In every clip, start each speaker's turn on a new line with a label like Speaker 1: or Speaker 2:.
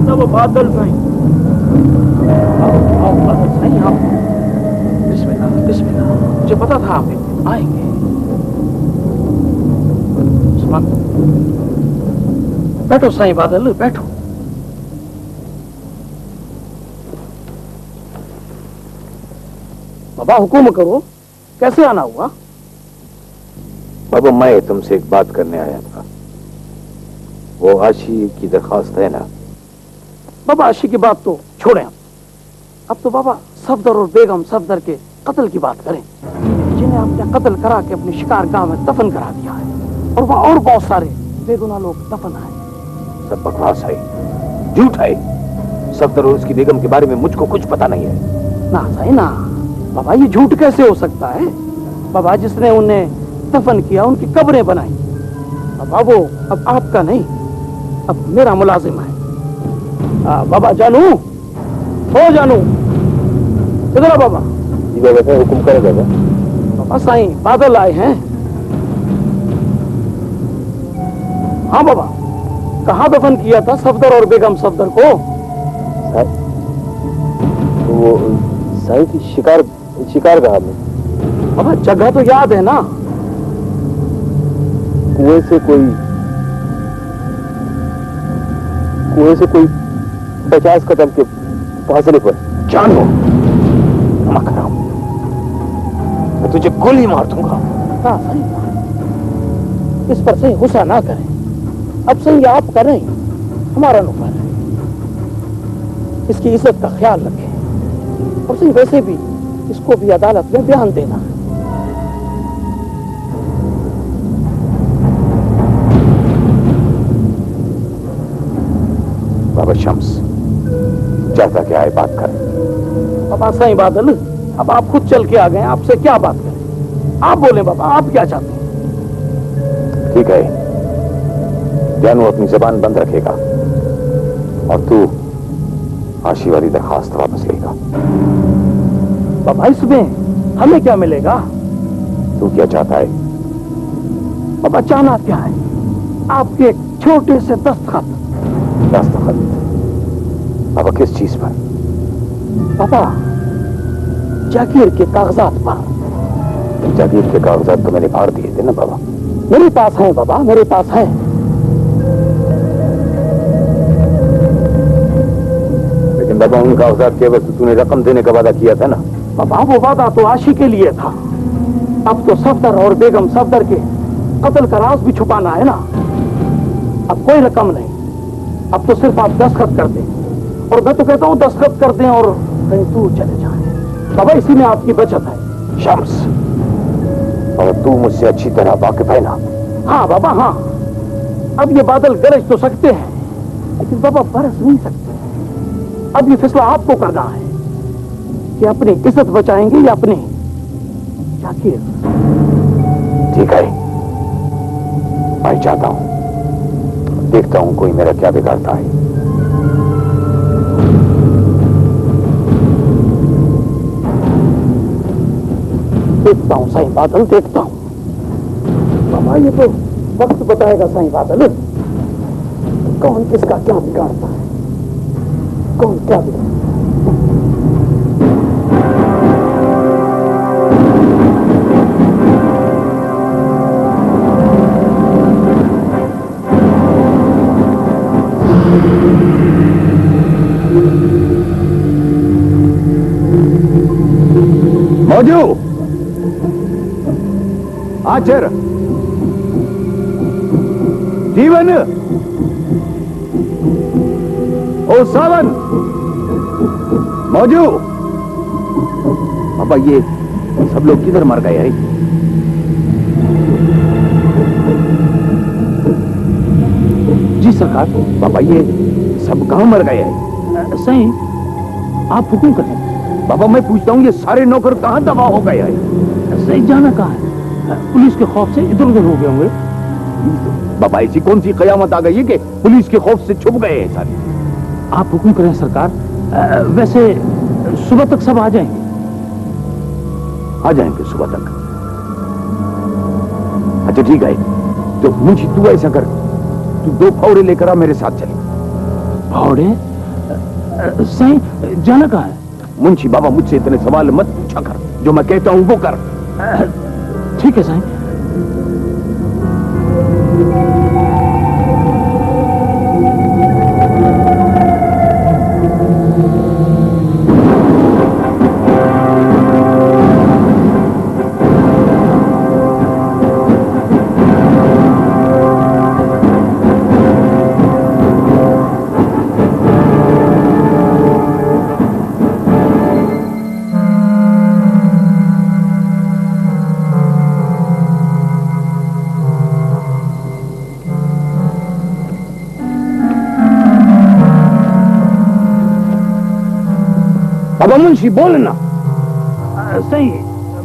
Speaker 1: सब बादल साईं। आओ बादल साईं आओ। बिस्मिल्लाह बिस्मिल्लाह। मुझे पता था आप आएंगे। उस्मान बैठो साईं बादल बैठो। बाबा हुकुम करो, कैसे आना हुआ?
Speaker 2: बाबा मैं तुमसे एक बात करने आया था। वो आशी की दरखास्त है ना?
Speaker 1: बाबा आशी की बात तो छोड़ें अब तो बाबा सफदर और बेगम सफदर के कत्ल की बात करें, जिन्हें आपने कत्ल करा के अपनी शिकार गांव में दफन करा दिया है, और वहां और बहुत सारे बेगुनाह लोग दफन आए।
Speaker 2: सब बकवास है, झूठ है। सफदर और उसकी बेगम के बारे में मुझको कुछ पता नहीं है।
Speaker 1: ना सही ना बाबा, ये झूठ कैसे हो सकता है? बाबा जिसने उन्हें दफन किया उनकी कब्रें बनाई, बाबा वो अब आपका नहीं, अब मेरा मुलाजिम है। बाबा जानू, हो जानू, इधर बाबा।
Speaker 2: जी बाबा, हुक्म करे बाबा।
Speaker 1: बाबा साईं बादल आए हैं। हाँ बाबा, कहाँ दफन किया था सफदर और बेगम सफदर को?
Speaker 2: वो साईं की शिकार गाह में।
Speaker 1: बाबा जगह तो याद है ना?
Speaker 2: कुएं से कोई 50 कदम के फासले पर।
Speaker 1: जानो
Speaker 2: मकराम, मैं तुझे गोली मार दूंगा।
Speaker 1: हाँ सही, इस पर सही गुस्सा ना करें। अब सही आप करें, हमारा नुकसान है, इसकी इज्जत का ख्याल रखें। और सही वैसे भी इसको भी अदालत में बयान देना है।
Speaker 2: बाबा शम्स, चाहता क्या है बात कर।
Speaker 1: बाबा सही बादल, अब आप खुद चल के आ गए, आपसे क्या बात करें? आप बोले बाबा, आप क्या चाहते हैं?
Speaker 2: ठीक है, जानू अपनी जबान बंद रखेगा और तू आशी वाली दरखास्त वापस लेगा।
Speaker 1: बाबा इसमें हमें क्या मिलेगा?
Speaker 2: तू क्या चाहता है?
Speaker 1: बाबा चाहना क्या है? आपके एक छोटे से दस्तखत।
Speaker 2: बाबा किस चीज पर?
Speaker 1: बाबा जागीर के कागजात पर।
Speaker 2: जागीर के कागजात तो मैंने फाड़ दिए थे ना बाबा।
Speaker 1: मेरे पास है बाबा, मेरे पास है।
Speaker 2: लेकिन बाबा उन कागजात के वक्त तूने रकम देने का वादा किया था ना?
Speaker 1: बाबा वो वादा तो आशी के लिए था, अब तो सफदर और बेगम सफदर के कत्ल का राज भी छुपाना है ना। अब कोई रकम नहीं, अब तो सिर्फ आप दस्तखत कर दें, और मैं तो कहता हूँ दस्तखत कर दें और कहीं दूर चले जाएं। बाबा इसी में आपकी बचत है।
Speaker 2: शम्स, और तू मुझसे अच्छी तरह वाकिफ है ना?
Speaker 1: हाँ बाबा हाँ। अब ये बादल गरज तो सकते हैं, लेकिन बाबा बरस नहीं सकते। अब ये फैसला आपको करना है कि अपनी इज्जत बचाएंगे या अपनी जागीर।
Speaker 2: ठीक है, मैं चाहता हूं, देखता हूं कोई मेरा क्या बिगाड़ता है।
Speaker 1: देखता हूं साईं बादल, देखता हूं। बाबा ये तो वक्त बताएगा साईं बादल, कौन किसका क्या बिगाड़ता है, कौन क्या बिगाड़ता है।
Speaker 2: मौजू आचर जीवन ओ सावन मौजू। बाबा ये सब लोग किधर मर गए हैं?
Speaker 1: जी सरकार।
Speaker 2: बाबा ये सब कहां मर गए हैं?
Speaker 1: सही, आप हुक्म करें।
Speaker 2: बाबा मैं पूछता हूँ, ये सारे नौकर कहां दबा हो गए हैं?
Speaker 1: सही जाना कहाँ है? पुलिस के खौफ से इधर उधर हो गए होंगे।
Speaker 2: बाबा ऐसी कौन सी कयामत आ गई है कि पुलिस के खौफ से छुप गए हैं सारे?
Speaker 1: आप हुक्म करें सरकार। वैसे सुबह तक सब आ जाएंगे।
Speaker 2: आ जाएंगे सुबह तक। अच्छा ठीक है, तो मुझे तू ऐसा कर, तू 2 फावड़े लेकर आ, मेरे साथ चल।
Speaker 1: फावड़े? साईं जाना कहाँ है?
Speaker 2: मुंशी बाबा मुझसे इतने सवाल मत पूछा कर, जो मैं कहता हूं वो कर।
Speaker 1: ठीक है साईं।
Speaker 2: बाबा मुंशी बोलना।
Speaker 1: सही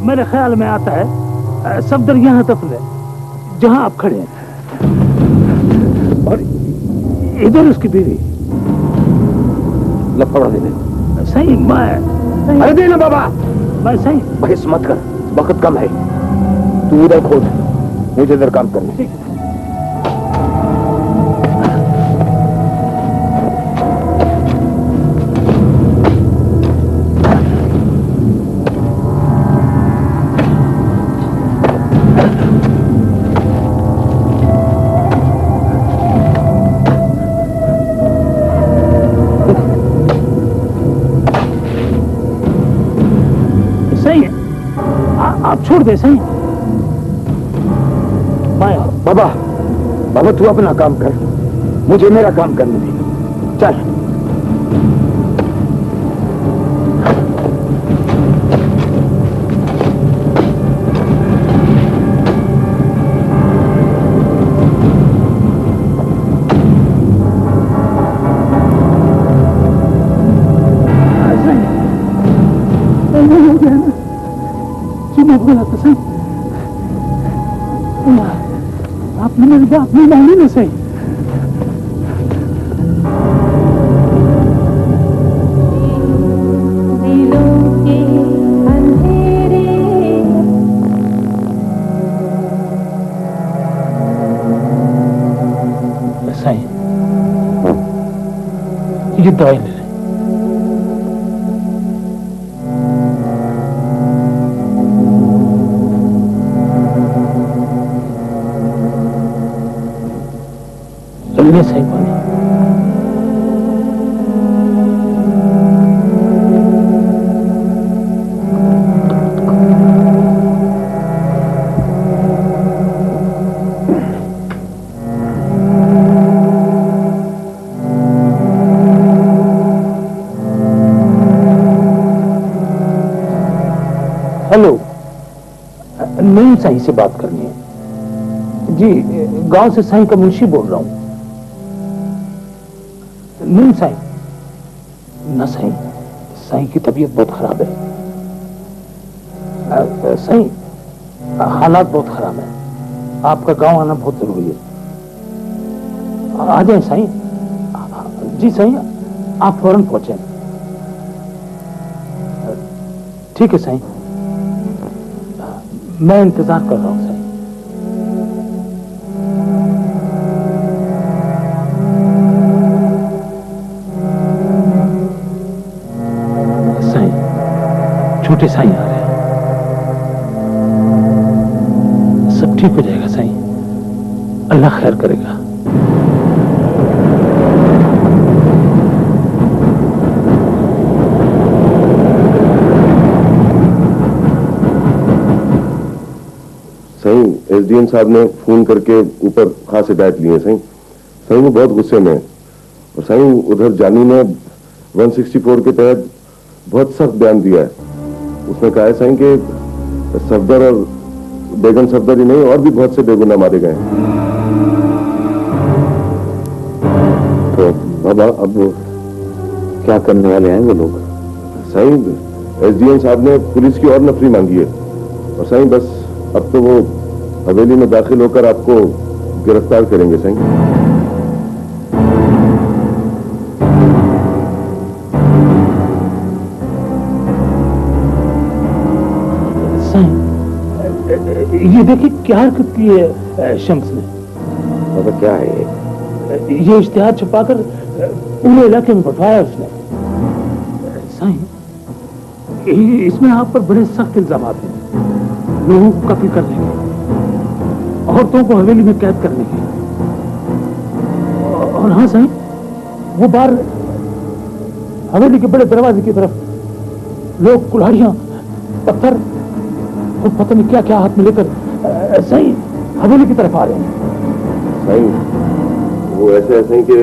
Speaker 1: मेरे ख्याल में आता है सफदर यहाँ दफन है जहाँ आप खड़े हैं, और इधर उसकी बीवी।
Speaker 2: लफड़ा दे दे।
Speaker 1: सही मैं
Speaker 2: अरे देना बाबा।
Speaker 1: मैं सही
Speaker 2: बहस मत कर, वक्त कम है। तू उधर खोज, मुझे इधर काम करना।
Speaker 1: ठीक है। आप छोड़ दे सही।
Speaker 2: बाबा, बाबा तू अपना काम कर, मुझे मेरा काम करने दे। चल।
Speaker 1: आपने मेरी बात नहीं मानी ना सही। सही ये दवाई ले। चलिए सही बोले। हेलो, नहीं सही से बात करनी है जी। गांव से साईं का मुंशी बोल रहा हूं। नहीं साईं, ना साईं, साईं की तबीयत बहुत खराब है। साईं हालात बहुत खराब है, आपका गांव आना बहुत जरूरी है। आ जाए साईं। जी साईं, आप फौरन पहुंचे। ठीक है साईं, मैं इंतजार कर रहा हूं साईं। छोटे साईं आ रहे हैं, सब ठीक हो जाएगा साईं, अल्लाह खैर करेगा।
Speaker 3: साईं, एसडीएम साहब ने फोन करके ऊपर खास हिदायत ली है साईं। साईं वो बहुत गुस्से में है, और साईं उधर जानी ने 164 के तहत बहुत सख्त बयान दिया है। उसने कहा है साईं कि सफदर और बेगम सफदर ही नहीं, और भी बहुत से बेगुनाह मारे गए हैं।
Speaker 2: तो बाबा अब क्या करने वाले हैं वो लोग?
Speaker 3: साईं एसडीएम साहब ने पुलिस की और नफरी मांगी है, और साईं बस अब तो वो हवेली में दाखिल होकर आपको गिरफ्तार करेंगे साईं।
Speaker 1: ये देखिए क्या हरकत की है शम्स ने।
Speaker 2: बाबा क्या है
Speaker 1: ये इश्तिहार छुपाकर पूरे इलाके में बंटवाया उसने। साईं, इसमें आप पर बड़े सख्त इल्जाम हैं। लोगों को कत्ल करने के, औरतों को हवेली में कैद करने के। और हाँ साईं, वो बाहर हवेली के बड़े दरवाजे की तरफ लोग कुल्हाड़ियां, पत्थर और पता नहीं क्या क्या हाथ में लेकर साईं हवेली की तरफ आ रहे हैं।
Speaker 3: साईं, वो ऐसे हैं कि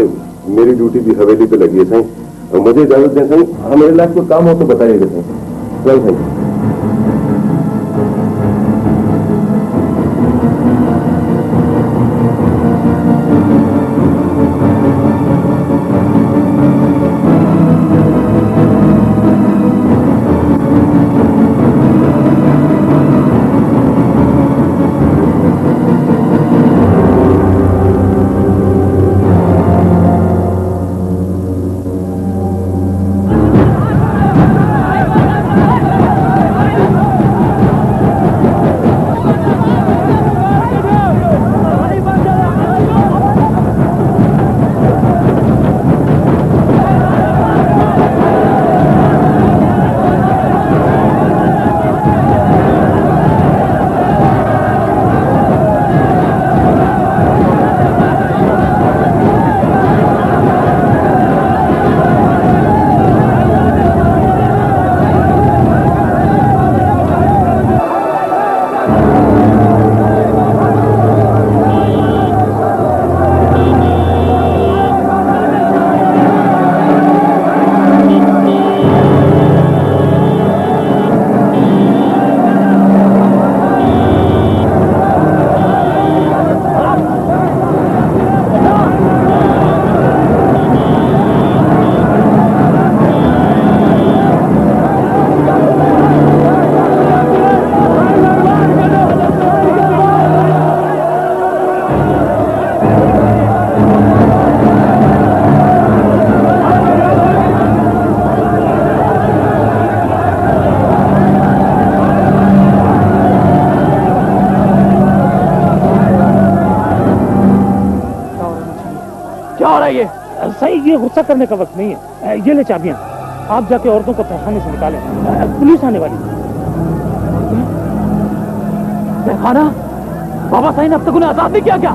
Speaker 3: मेरी ड्यूटी भी हवेली पे लगी है साईं, और मुझे इजाजत दें साईं। हाँ, मेरे लायक कोई काम हो तो बताइएगा साईं। चल साईं।
Speaker 1: सही, ये गुस्सा करने का वक्त नहीं है। ये ले चाबियां, आप जाके औरतों को तहखाने से निकालें, पुलिस आने वाली। तहखाना? बाबा साईं ने अब तक उन्हें आजाद नहीं किया क्या?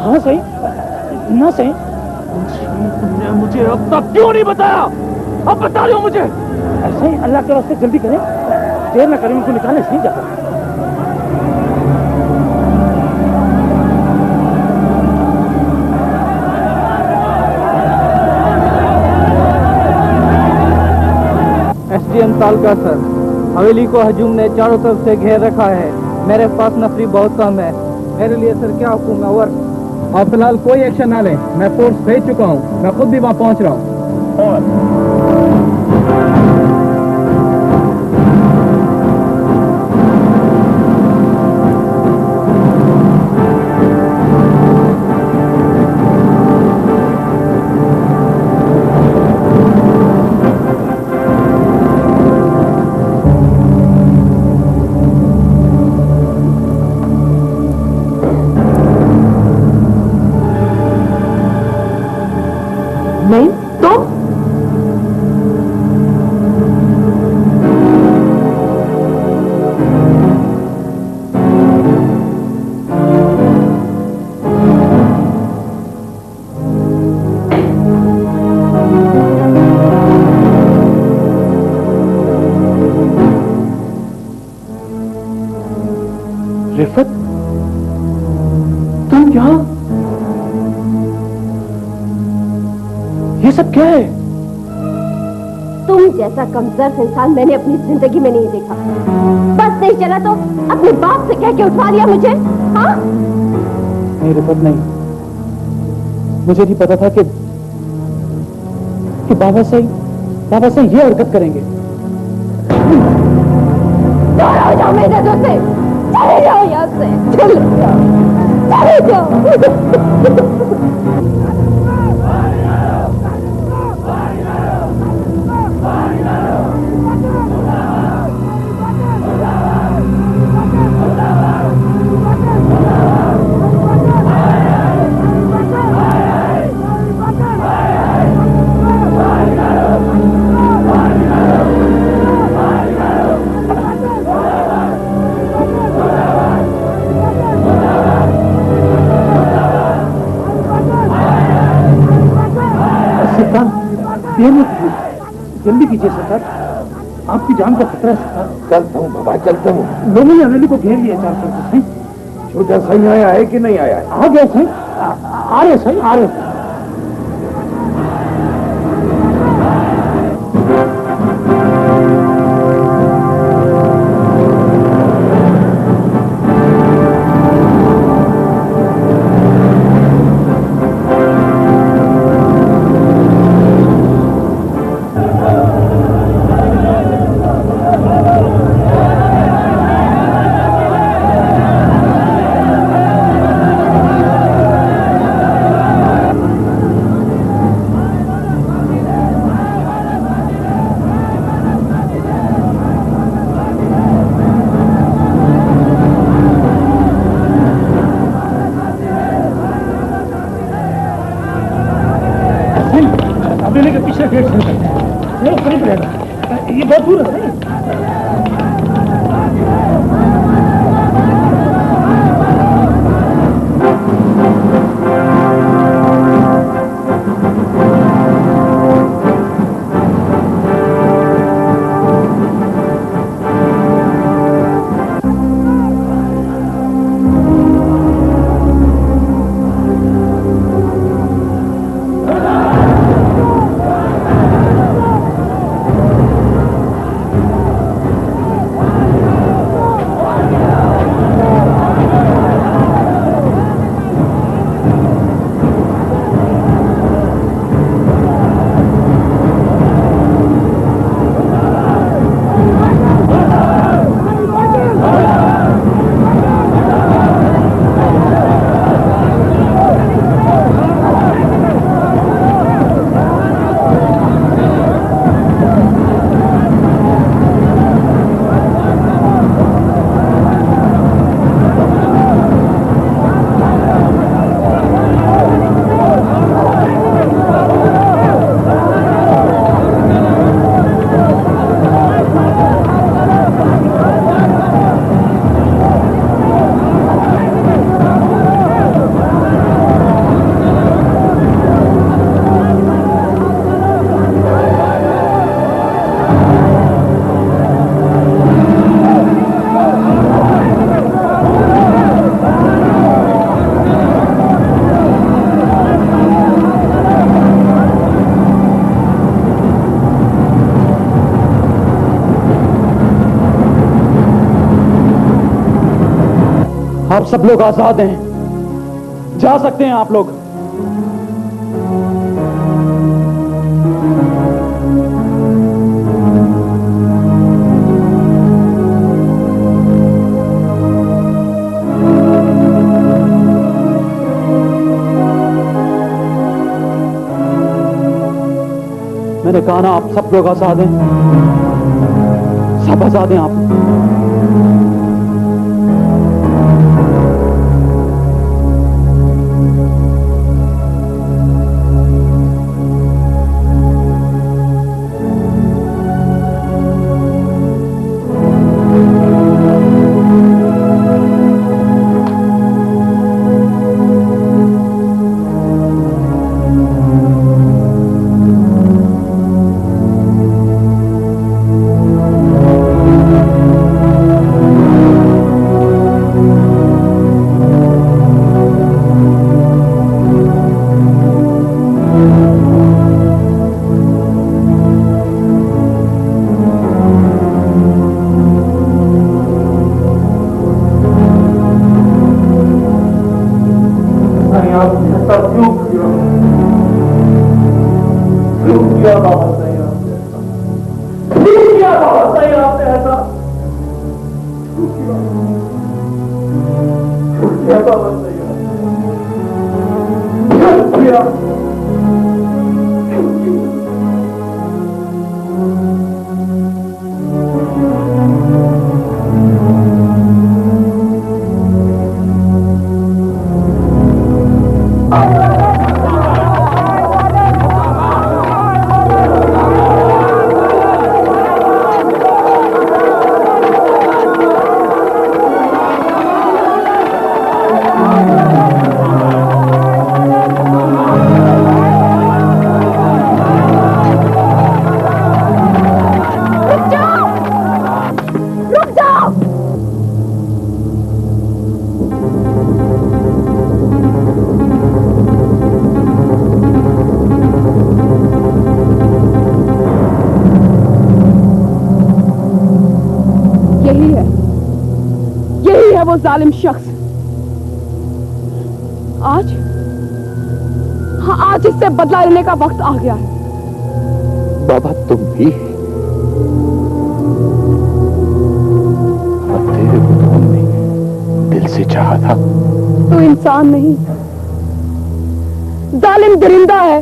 Speaker 1: हाँ सही, ना सही। तुमने मुझे अब तक क्यों नहीं बताया? अब बता रहे हो मुझे। सही, अल्लाह के वास्ते जल्दी करें, देर न करें, उनको निकालें सही जाकर।
Speaker 4: एसडीएम तालका सर, हवेली को हजूम ने चारों तरफ से घेर रखा है। मेरे पास नफरी बहुत कम है। मेरे लिए सर क्या हुक्म है? ओवर।
Speaker 5: आप फिलहाल कोई एक्शन ना लें, मैं फोर्स भेज चुका हूँ, मैं खुद भी वहाँ पहुँच रहा हूँ।
Speaker 6: नहीं तो
Speaker 1: रिफत, तुम यहाँ? ये सब क्या है?
Speaker 6: तुम जैसा कमजोर इंसान मैंने अपनी जिंदगी में नहीं देखा। बस नहीं चला तो अपने बाप से कह के उठवा लिया मुझे। हाँ?
Speaker 1: नहीं रिफत, नहीं, मुझे नहीं पता था कि बाबा साईं ये हरकत करेंगे।
Speaker 6: दूर हो जाओ मेरे नजर से, चले जाओ यहाँ से, चले जाओ।
Speaker 1: सरकार देर मत कीजिए, जल्दी कीजिए सरकार, आपकी जान का खतरा है सरकार।
Speaker 2: चलता हूँ बाबा, चलता हूँ।
Speaker 1: लोगों ने हवेली को घेर लिया चार तरफ से।
Speaker 2: छोटा सही आया है कि नहीं आया है?
Speaker 1: आ गए सही, आ रहे सही, आ रहे। हवेली के पीछे गेट से कहीं रहेगा, ये बहुत दूर है। आप सब लोग आजाद हैं, जा सकते हैं आप लोग। मैंने कहा ना, आप सब लोग आजाद हैं, सब आजाद हैं आप।
Speaker 6: मिली है। यही है वो जालिम शख्स। आज, हाँ, आज इससे बदला लेने का वक्त आ गया है।
Speaker 2: बाबा तुम भी, और तेरे को तो हमने दिल से चाहा था।
Speaker 6: तू इंसान नहीं, जालिम दरिंदा है।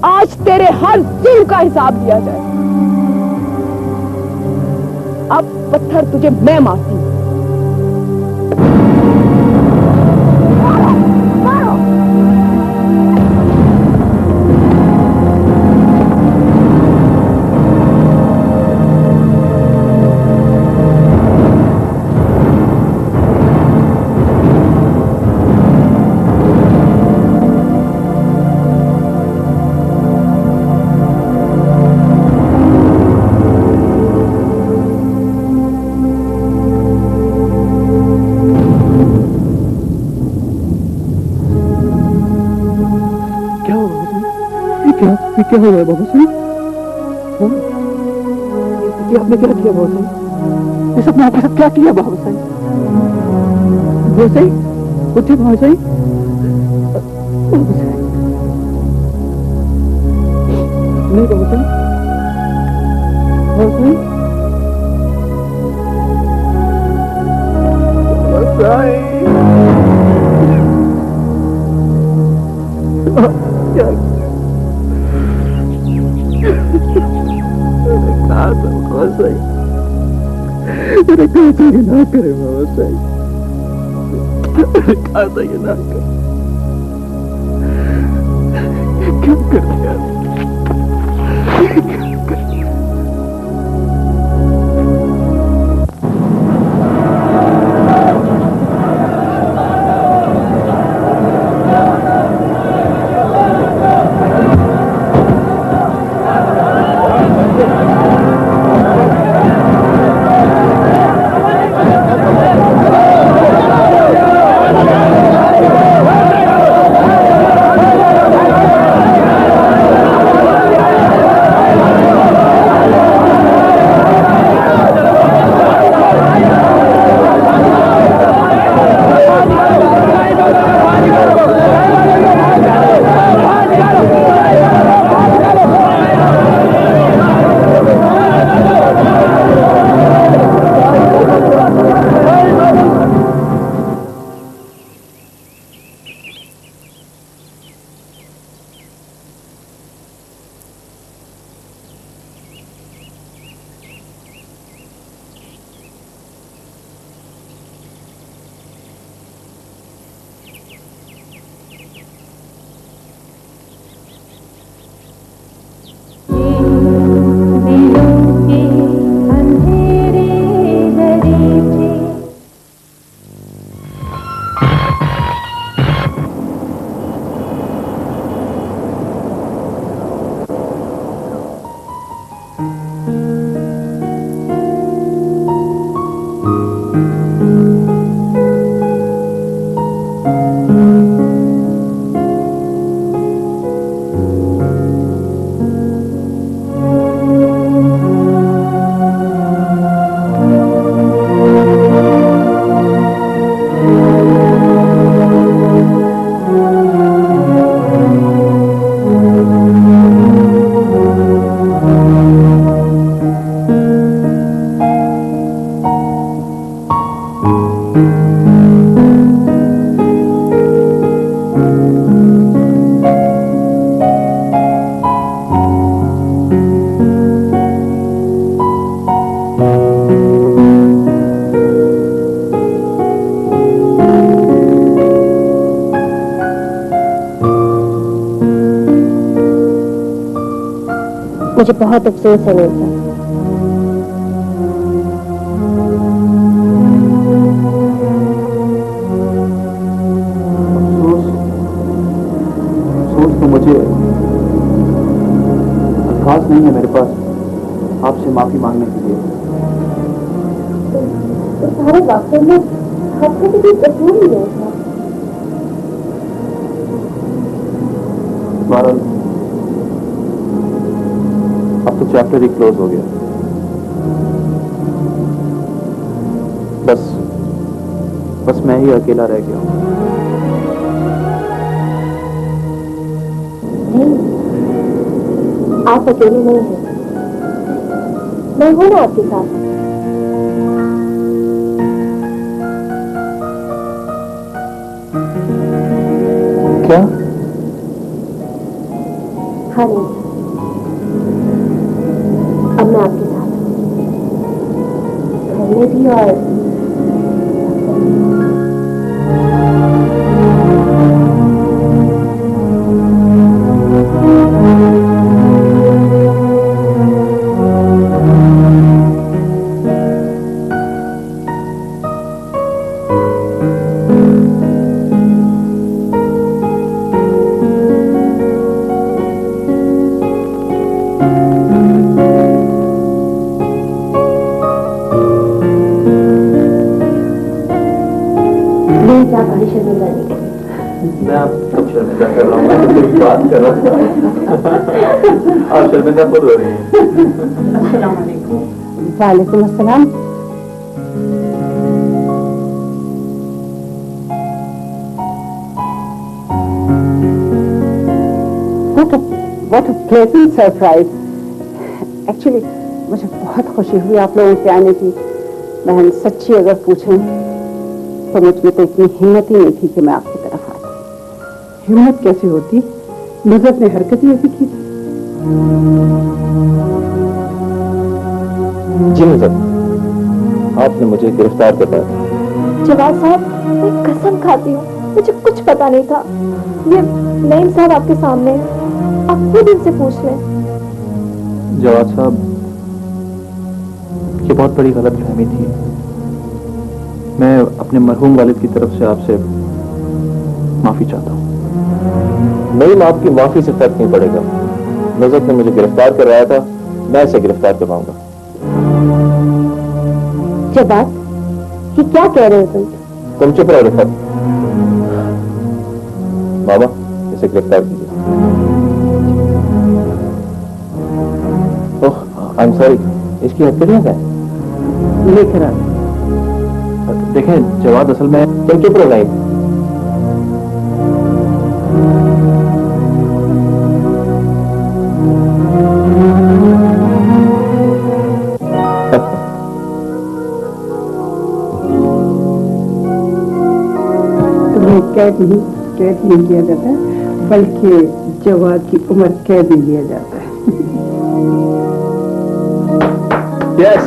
Speaker 6: आज तेरे हर जुल्म का हिसाब लिया जाए। अब पत्थर तुझे मैं मारती हूं।
Speaker 1: क्या हो रहा है बाबा साहब? ये आपने क्या किया बाबा साहब? ये सब ने आपके साथ क्या किया बाबा साहब? बाबा साहब उठे बाबा साहब। नहीं बाबा साहब, बाबा साहब, मेरे कैसे ये ना करे बाबा साहब, कैसे ये ना करे। क्या कर दिया?
Speaker 6: मुझे बहुत अफसोस है नील साहब।
Speaker 1: अफसोस तो मुझे अल्फाज नहीं है मेरे पास आपसे माफी मांगने के लिए।
Speaker 6: तो सारे वाकई में आपका तो कोई कसूर ही नहीं था।
Speaker 1: अब तो चैप्टर ही क्लोज हो गया। बस मैं ही अकेला रह गया हूँ।
Speaker 6: नहीं, आप अकेले नहीं हैं, मैं हूं ना आपके साथ।
Speaker 1: क्या?
Speaker 6: हाँ नहीं, अब मैं आपके साथ घर में भी और
Speaker 1: मैं आप कब शर्मिंदा कर रहा हूँ? मैं तो कोई बात कर रहा हूँ। आप शर्मिंदा खुद हो रही हैं।
Speaker 6: अस्सलाम वालेकुम। वालेकुम अस्सलाम। What a pleasant surprise. Actually, मुझे बहुत खुशी हुई आप लोगों के आने की। बहन सच्ची अगर पूछें तो मुझ में तो इतनी हिम्मत ही नहीं थी कि मैं आपकी तरफ आती। हिम्मत कैसे होती? नजर ने हरकत ही ऐसी की थी।
Speaker 1: जी नजर, आपने मुझे गिरफ्तार कर पाया।
Speaker 7: जवाद साहब, मैं कसम खाती हूँ मुझे कुछ पता नहीं था। ये नईम साहब आपके सामने हैं, आप खुद इनसे पूछ लें।
Speaker 1: जवाद साहब, ये बहुत बड़ी गलतफहमी थी। मैं अपने मरहूम वालिद की तरफ से आपसे माफी चाहता हूँ। नहीं, आपकी माफी से फर्क नहीं पड़ेगा। नजर ने मुझे गिरफ्तार करवाया था, मैं इसे गिरफ्तार करवाऊंगा।
Speaker 6: जवाब, ये क्या कह रहे हो
Speaker 1: तुम चुप रहो रिफत। मामा, इसे गिरफ्तार कीजिए। ओह, आई एम सॉरी, इसकी हथकड़ियां क्या है?
Speaker 6: लेकर आ।
Speaker 1: देखें जवाद, असल में तुम चुप रहो। नहीं,
Speaker 6: कैद नहीं किया जाता, बल्कि जवाद की उम्र कैद ही लिया जाता है।
Speaker 1: यस।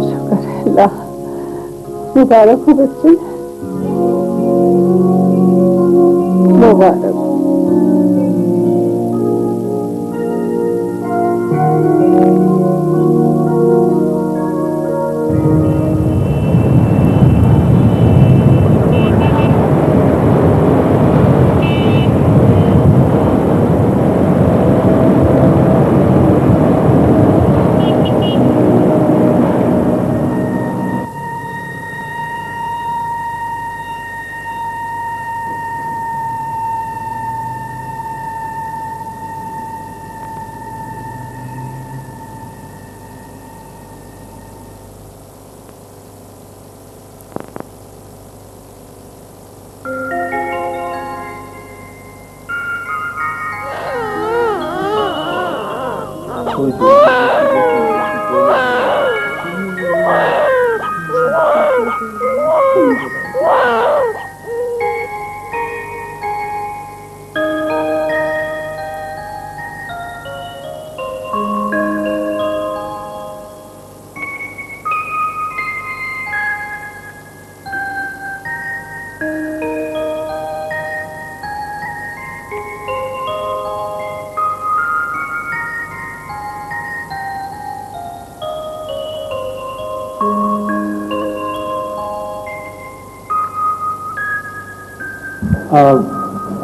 Speaker 6: शुक्र है अल्लाह। मुबारक हो बच्चे, मुबारक।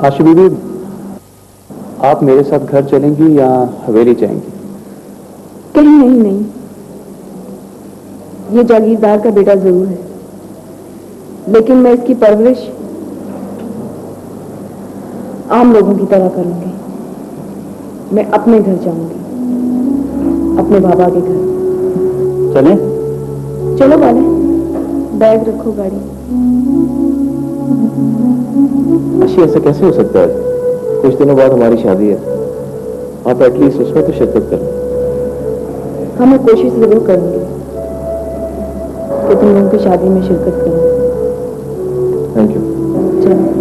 Speaker 1: आशी बीबी, आप मेरे साथ घर चलेंगी या हवेली जाएंगी?
Speaker 7: कहीं नहीं, ये जागीरदार का बेटा जरूर है, लेकिन मैं इसकी परवरिश आम लोगों की तरह करूंगी। मैं अपने घर जाऊंगी। अपने बाबा के घर।
Speaker 1: चलें?
Speaker 7: चलो बाले, बैग रखो गाड़ी।
Speaker 1: आशी, ऐसा कैसे हो सकता है? कुछ दिनों बाद हमारी शादी है, आप एटलीस्ट उसमें तो शिरकत करें।
Speaker 7: हाँ, मैं कोशिश जरूर करूंगी कि तुम लोगों की शादी में शिरकत करूं।
Speaker 1: Thank you.
Speaker 7: चलो।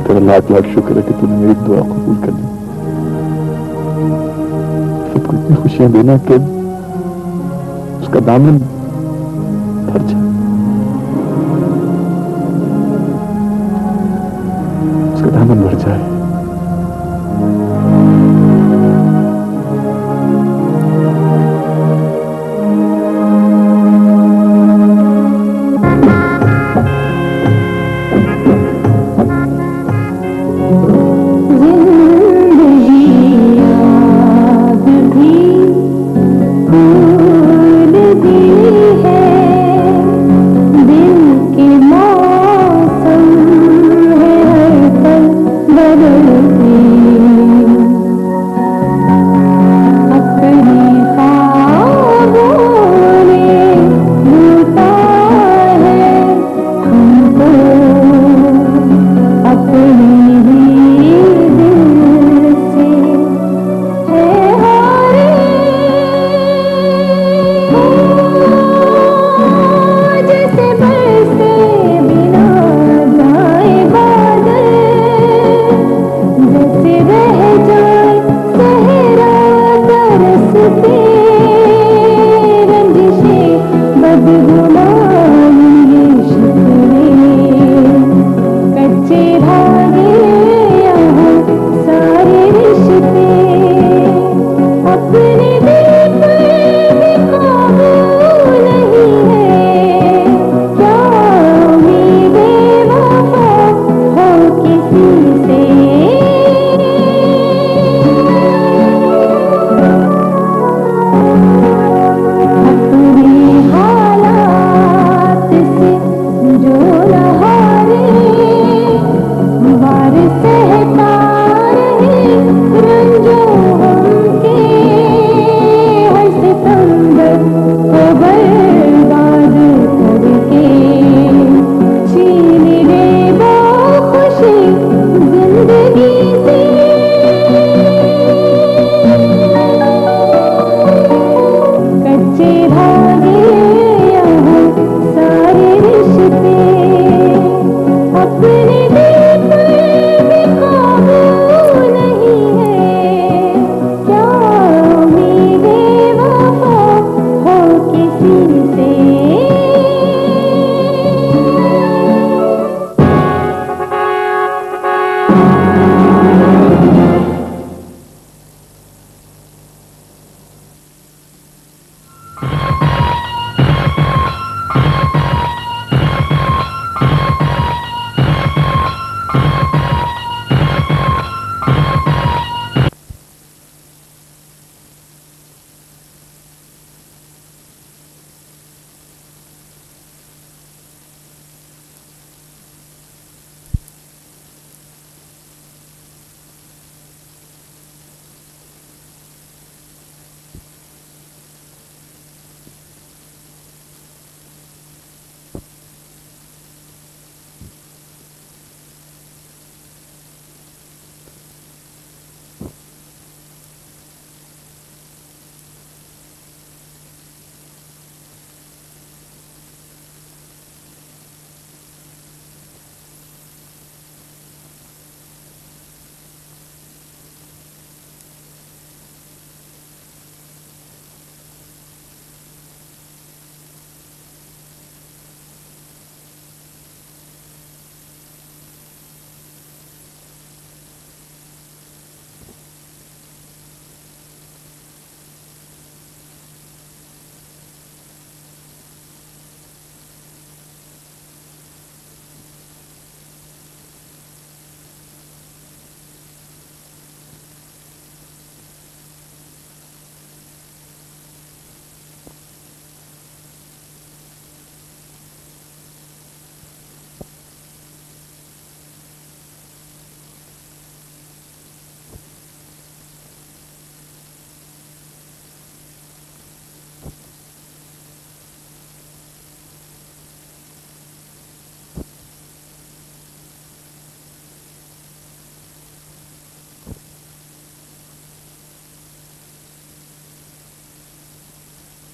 Speaker 3: तेरा लाख लाख शुक्र है कि तूने मेरी दुआ कबूल कर ली। सबको इतनी खुशियां देना कि उसका दामन भर जाए।